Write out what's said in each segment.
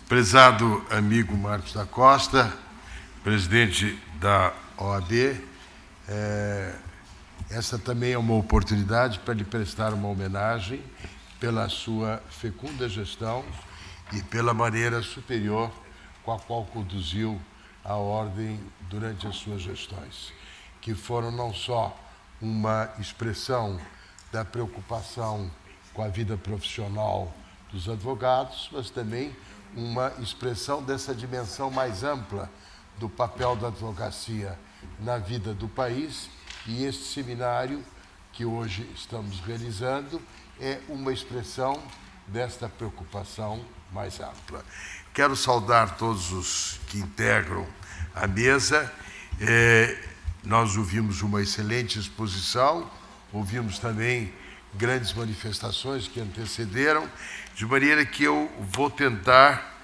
Prezado amigo Marcos da Costa, presidente da OAB, essa também é uma oportunidade para lhe prestar uma homenagem pela sua fecunda gestão e pela maneira superior com a qual conduziu a ordem durante as suas gestões, que foram não só uma expressão da preocupação com a vida profissional dos advogados, mas também uma expressão dessa dimensão mais ampla do papel da advocacia na vida do país, e este seminário que hoje estamos realizando é uma expressão desta preocupação mais ampla. Quero saudar todos os que integram a mesa. Nós ouvimos uma excelente exposição, ouvimos também grandes manifestações que antecederam, de maneira que eu vou tentar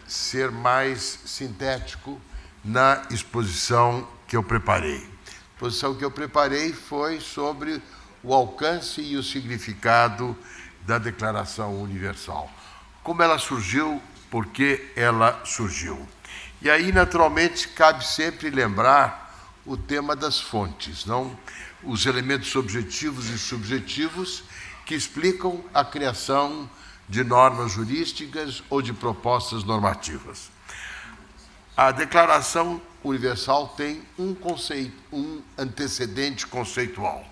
ser mais sintético na exposição que eu preparei. A exposição que eu preparei foi sobre o alcance e o significado da Declaração Universal. Como ela surgiu, por que ela surgiu. E aí, naturalmente, cabe sempre lembrar o tema das fontes, não? Os elementos objetivos e subjetivos que explicam a criação de normas jurídicas ou de propostas normativas. A Declaração Universal tem um antecedente conceitual,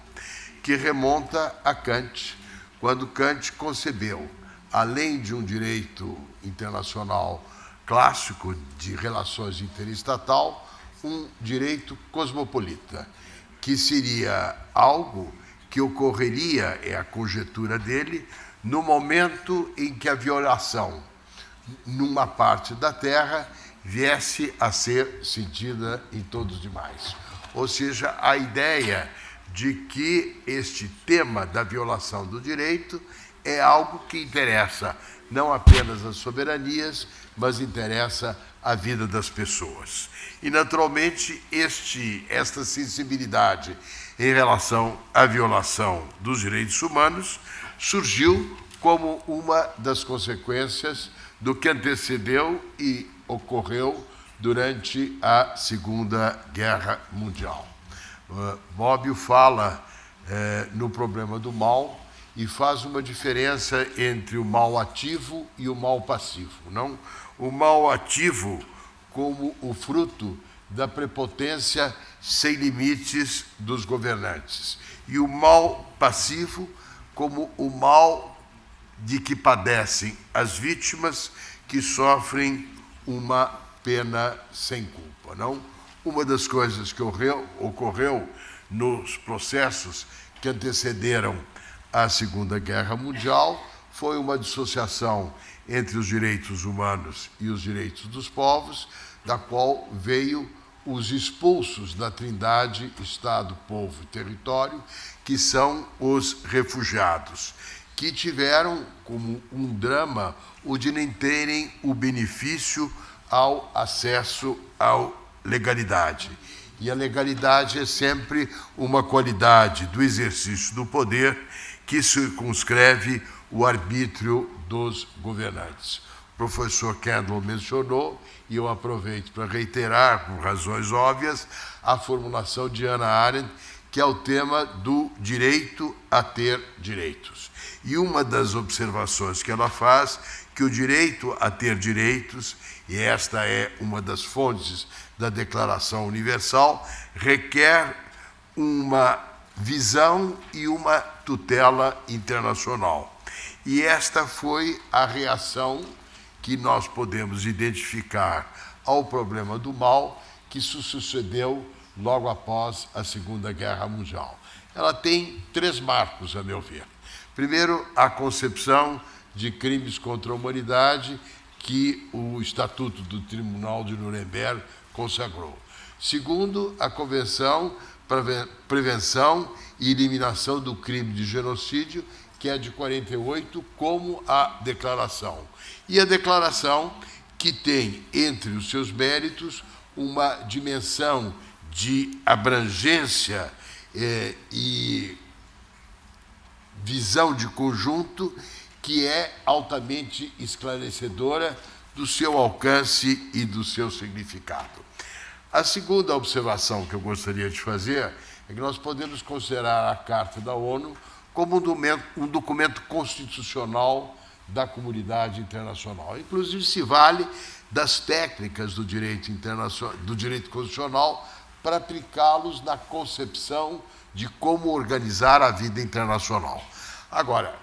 que remonta a Kant, quando Kant concebeu, além de um direito internacional clássico de relações interestatal, um direito cosmopolita, que seria algo que ocorreria, é a conjectura dele, no momento em que a violação numa parte da Terra viesse a ser sentida em todos os demais. Ou seja, a ideia de que este tema da violação do direito é algo que interessa não apenas as soberanias, mas interessa a vida das pessoas. E, naturalmente, esta sensibilidade em relação à violação dos direitos humanos surgiu como uma das consequências do que antecedeu e ocorreu durante a Segunda Guerra Mundial. Bobbio fala no problema do mal e faz uma diferença entre o mal ativo e o mal passivo, não? O mal ativo como o fruto da prepotência sem limites dos governantes, e o mal passivo como o mal de que padecem as vítimas que sofrem uma pena sem culpa, não? Uma das coisas que ocorreu nos processos que antecederam a Segunda Guerra Mundial foi uma dissociação entre os direitos humanos e os direitos dos povos, da qual veio os expulsos da trindade Estado, Povo e Território, que são os refugiados, que tiveram como um drama o de nem terem o benefício ao acesso à legalidade. E a legalidade é sempre uma qualidade do exercício do poder que circunscreve o arbítrio dos governantes. O professor Kendall mencionou, e eu aproveito para reiterar, por razões óbvias, a formulação de Hannah Arendt, que é o tema do direito a ter direitos. E uma das observações que ela faz, que o direito a ter direitos, e esta é uma das fontes da Declaração Universal, requer uma visão e uma tutela internacional. E esta foi a reação que nós podemos identificar ao problema do mal que se sucedeu logo após a Segunda Guerra Mundial. Ela tem 3 marcos, a meu ver. Primeiro, a concepção de crimes contra a humanidade que o Estatuto do Tribunal de Nuremberg consagrou. Segundo, a Convenção para Prevenção e Eliminação do Crime de Genocídio, que é de 48, como a Declaração. E a Declaração que tem, entre os seus méritos, uma dimensão de abrangência e visão de conjunto que é altamente esclarecedora do seu alcance e do seu significado. A segunda observação que eu gostaria de fazer é que nós podemos considerar a Carta da ONU como um documento constitucional da comunidade internacional. Inclusive, se vale das técnicas do direito internacional, do direito constitucional, para aplicá-los na concepção de como organizar a vida internacional. Agora,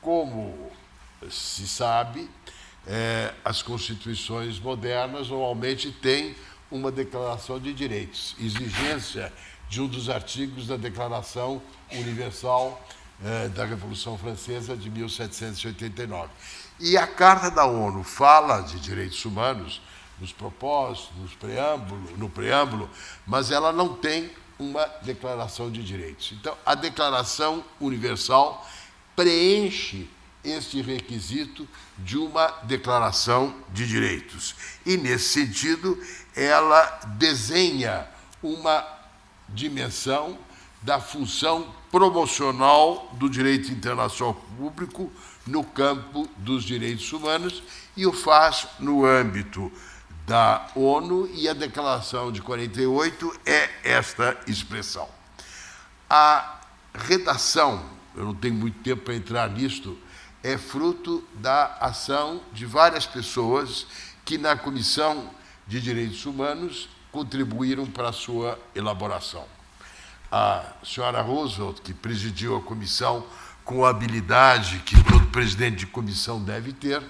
como se sabe, as constituições modernas normalmente têm uma declaração de direitos, exigência de um dos artigos da Declaração Universal da Revolução Francesa de 1789. E a Carta da ONU fala de direitos humanos nos propósitos, no preâmbulo, mas ela não tem uma declaração de direitos. Então, a Declaração Universal preenche este requisito de uma declaração de direitos. E, nesse sentido, ela desenha uma dimensão da função promocional do direito internacional público no campo dos direitos humanos e o faz no âmbito da ONU, e a Declaração de 48 é esta expressão. A redação, eu não tenho muito tempo para entrar nisto, é fruto da ação de várias pessoas que na Comissão de Direitos Humanos contribuíram para a sua elaboração. A senhora Roosevelt, que presidiu a comissão com a habilidade que todo presidente de comissão deve ter,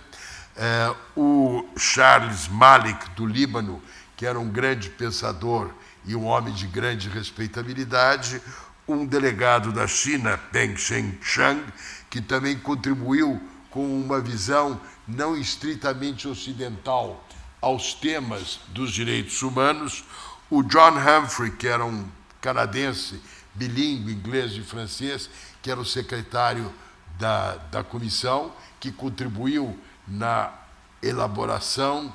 o Charles Malik, do Líbano, que era um grande pensador e um homem de grande respeitabilidade, um delegado da China, Peng Sheng-Chang, que também contribuiu com uma visão não estritamente ocidental aos temas dos direitos humanos, o John Humphrey, que era um canadense, bilíngue, inglês e francês, que era o secretário da comissão, que contribuiu na elaboração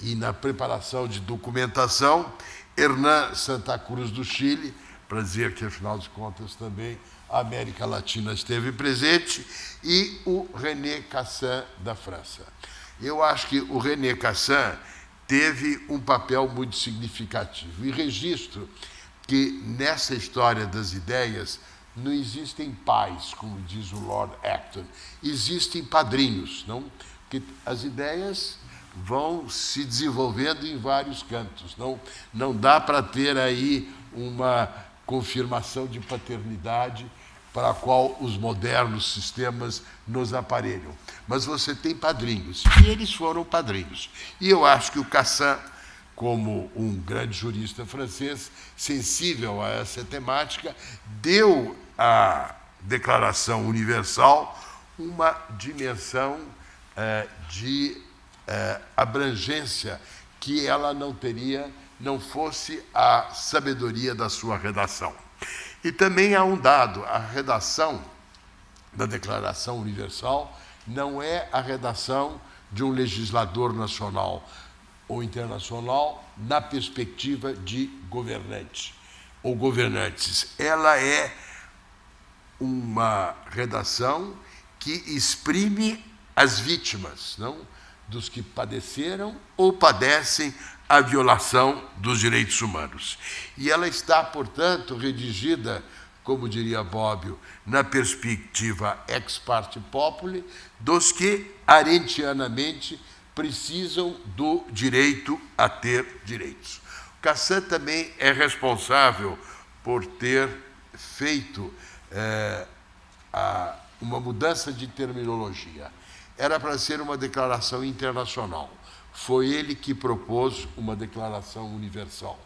e na preparação de documentação, Hernán Santa Cruz, do Chile, para dizer que, afinal de contas, também a América Latina esteve presente, e o René Cassin, da França. Eu acho que o René Cassin teve um papel muito significativo, e registro que nessa história das ideias não existem pais, como diz o Lord Acton, existem padrinhos, não? Porque as ideias vão se desenvolvendo em vários cantos, não dá para ter aí uma confirmação de paternidade para a qual os modernos sistemas nos aparelham. Mas você tem padrinhos, e eles foram padrinhos. E eu acho que o Cassin, como um grande jurista francês, sensível a essa temática, deu à Declaração Universal uma dimensão de abrangência que ela não teria, não fosse a sabedoria da sua redação. E também há um dado: a redação da Declaração Universal não é a redação de um legislador nacional ou internacional na perspectiva de governante ou governantes. Ela é uma redação que exprime as vítimas, não? Dos que padeceram ou padecem a violação dos direitos humanos. E ela está, portanto, redigida, como diria Bobbio, na perspectiva ex parte populi, dos que arendtianamente precisam do direito a ter direitos. Cassin também é responsável por ter feito uma mudança de terminologia. Era para ser uma declaração internacional. Foi ele que propôs uma declaração universal.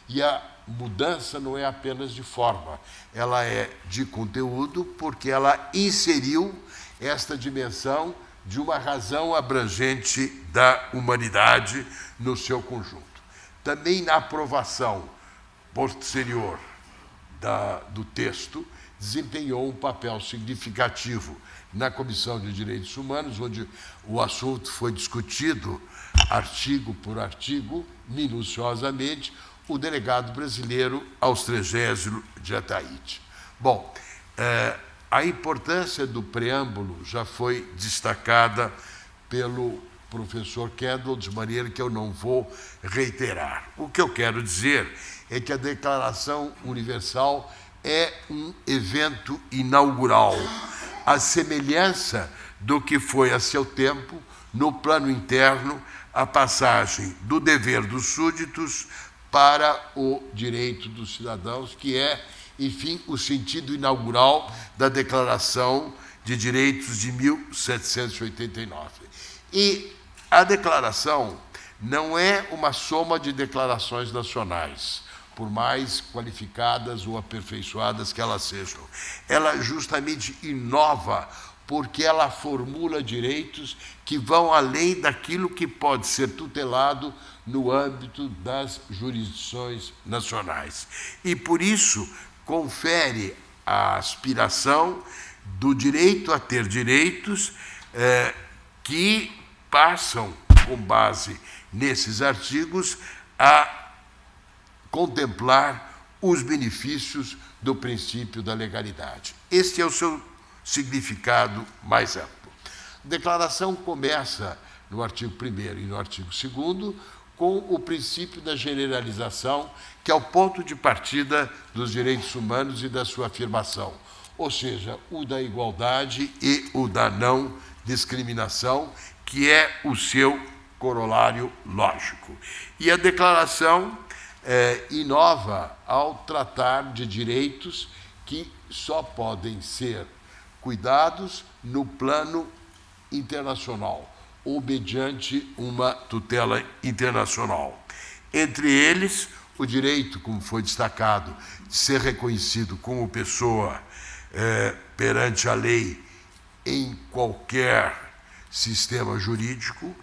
E a mudança não é apenas de forma, ela é de conteúdo, porque ela inseriu esta dimensão de uma razão abrangente da humanidade no seu conjunto. Também na aprovação posterior do texto, desempenhou um papel significativo na Comissão de Direitos Humanos, onde o assunto foi discutido artigo por artigo, minuciosamente, o delegado brasileiro Austrégésilo de Ataíde. Bom, a importância do preâmbulo já foi destacada pelo professor Kendall, de maneira que eu não vou reiterar. O que eu quero dizer é que a Declaração Universal é um evento inaugural, à semelhança do que foi a seu tempo, no plano interno, a passagem do dever dos súditos para o direito dos cidadãos, que é, enfim, o sentido inaugural da Declaração de Direitos de 1789. E a declaração não é uma soma de declarações nacionais, por mais qualificadas ou aperfeiçoadas que elas sejam. Ela justamente inova porque ela formula direitos que vão além daquilo que pode ser tutelado no âmbito das jurisdições nacionais. E, por isso, confere a aspiração do direito a ter direitos que passam, com base nesses artigos, a contemplar os benefícios do princípio da legalidade. Este é o seu significado mais amplo. A declaração começa no artigo 1º e no artigo 2º com o princípio da generalização, que é o ponto de partida dos direitos humanos e da sua afirmação, ou seja, o da igualdade e o da não discriminação, que é o seu corolário lógico. E a declaração inova ao tratar de direitos que só podem ser cuidados no plano internacional ou mediante uma tutela internacional. Entre eles, o direito, como foi destacado, de ser reconhecido como pessoa perante a lei em qualquer sistema jurídico,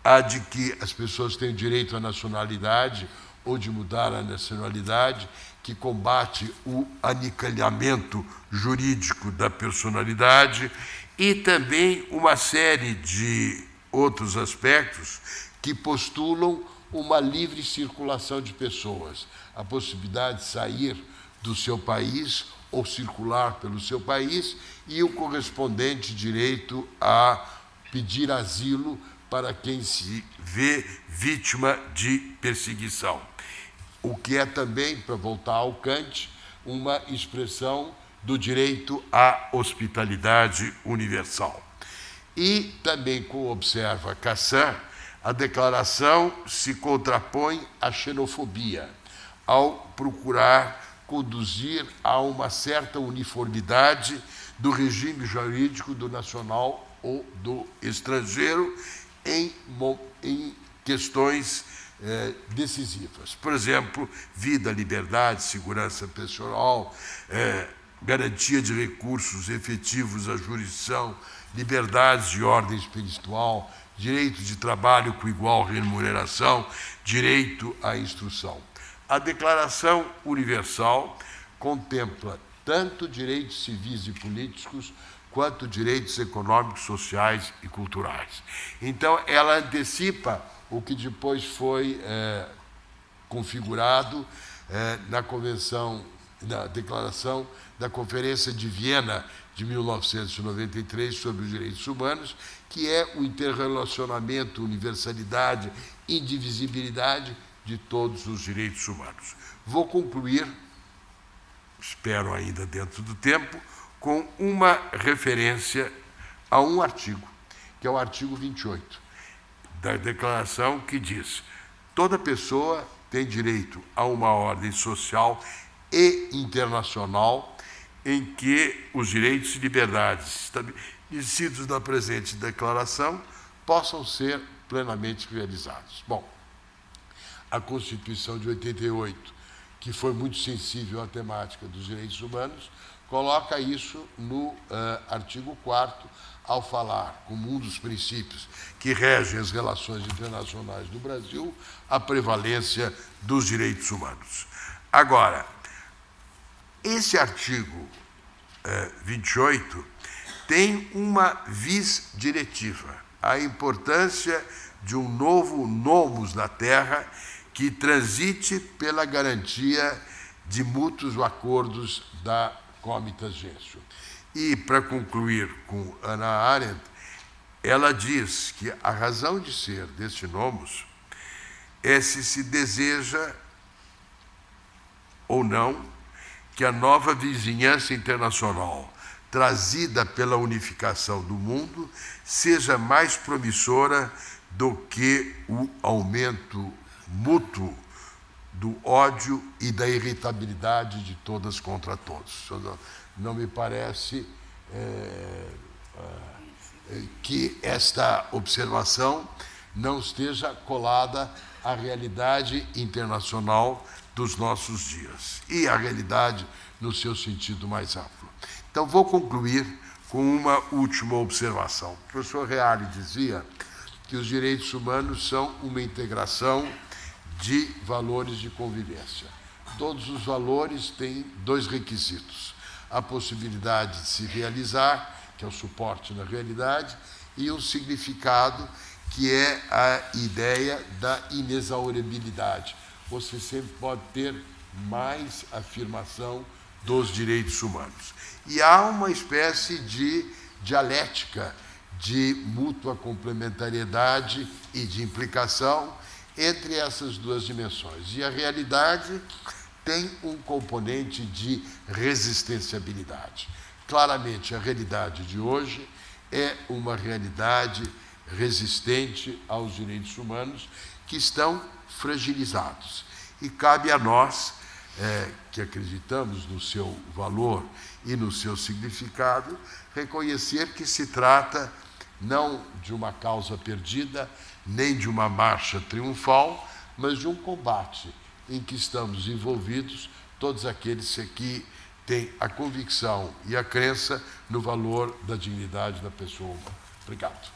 a de que as pessoas têm direito à nacionalidade ou de mudar a nacionalidade, que combate o aniquilamento jurídico da personalidade, e também uma série de outros aspectos que postulam uma livre circulação de pessoas, a possibilidade de sair do seu país ou circular pelo seu país e o correspondente direito a pedir asilo para quem se vê vítima de perseguição. O que é também, para voltar ao Kant, uma expressão do direito à hospitalidade universal. E também, como observa Cassin, a declaração se contrapõe à xenofobia, ao procurar conduzir a uma certa uniformidade do regime jurídico do nacional ou do estrangeiro em questões decisivas. Por exemplo, vida, liberdade, segurança pessoal, garantia de recursos efetivos à jurisdição, liberdades de ordem espiritual, direito de trabalho com igual remuneração, direito à instrução. A Declaração Universal contempla tanto direitos civis e políticos quanto direitos econômicos, sociais e culturais. Então, ela antecipa o que depois foi configurado na Convenção, na Declaração da Conferência de Viena de 1993 sobre os Direitos Humanos, que é o interrelacionamento, universalidade, indivisibilidade de todos os direitos humanos. Vou concluir, espero ainda dentro do tempo, com uma referência a um artigo, que é o artigo 28 da Declaração, que diz: toda pessoa tem direito a uma ordem social e internacional em que os direitos e liberdades estabelecidos na presente declaração possam ser plenamente realizados. Bom, a Constituição de 88, que foi muito sensível à temática dos direitos humanos, coloca isso no artigo 4º, ao falar, como um dos princípios que regem as relações internacionais do Brasil, a prevalência dos direitos humanos. Agora, esse artigo 28 tem uma vis diretiva, a importância de um novo nomos na terra que transite pela garantia de mútuos acordos da comitas gentio. E, para concluir com Hannah Arendt, ela diz que a razão de ser deste nomos é se deseja ou não que a nova vizinhança internacional trazida pela unificação do mundo seja mais promissora do que o aumento mútuo do ódio e da irritabilidade de todas contra todos. Não me parece que esta observação não esteja colada à realidade internacional dos nossos dias e à realidade no seu sentido mais amplo. Então, vou concluir com uma última observação. O professor Reale dizia que os direitos humanos são uma integração de valores de convivência. Todos os valores têm dois requisitos: a possibilidade de se realizar, que é o suporte na realidade, e um significado, que é a ideia da inexauribilidade. Você sempre pode ter mais afirmação dos direitos humanos. E há uma espécie de dialética de mútua complementariedade e de implicação entre essas duas dimensões. E a realidade tem um componente de resistenciabilidade. Claramente, a realidade de hoje é uma realidade resistente aos direitos humanos que estão fragilizados. E cabe a nós, que acreditamos no seu valor e no seu significado, reconhecer que se trata não de uma causa perdida, nem de uma marcha triunfal, mas de um combate em que estamos envolvidos todos aqueles que têm a convicção e a crença no valor da dignidade da pessoa humana. Obrigado.